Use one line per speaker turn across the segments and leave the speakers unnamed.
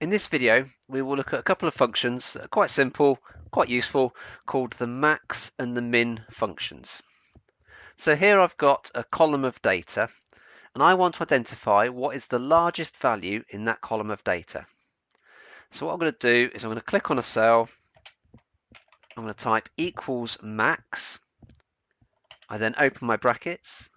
In this video, we will look at a couple of functions that are quite simple, quite useful, called the max and the min functions. So here I've got a column of data, and I want to identify what is the largest value in that column of data. So what I'm going to do is I'm going to click on a cell, I'm going to type equals max, I then open my brackets.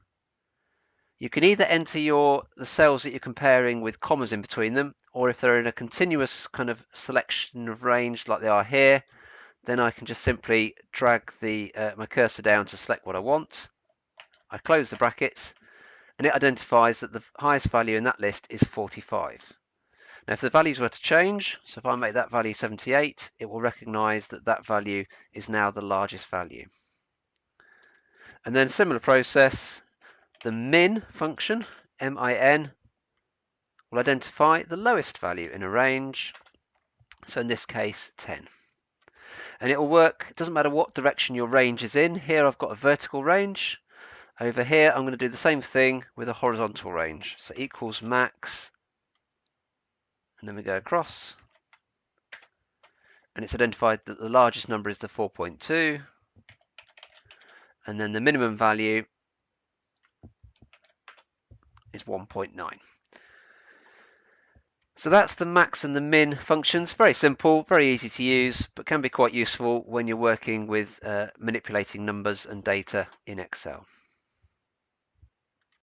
You can either enter the cells that you're comparing with commas in between them, or if they're in a continuous kind of selection of range like they are here, then I can just simply drag my cursor down to select what I want. I close the brackets, and it identifies that the highest value in that list is 45. Now, if the values were to change, so if I make that value 78, it will recognize that that value is now the largest value. And then similar process, the min function, min, will identify the lowest value in a range, so in this case 10. And it will work, it doesn't matter what direction your range is in. Here I've got a vertical range. Over here I'm going to do the same thing with a horizontal range. So equals max, and then we go across, and it's identified that the largest number is the 4.2, and then the minimum value is 1.9. So that's the max and the min functions. Very simple, very easy to use, but can be quite useful when you're working with manipulating numbers and data in Excel.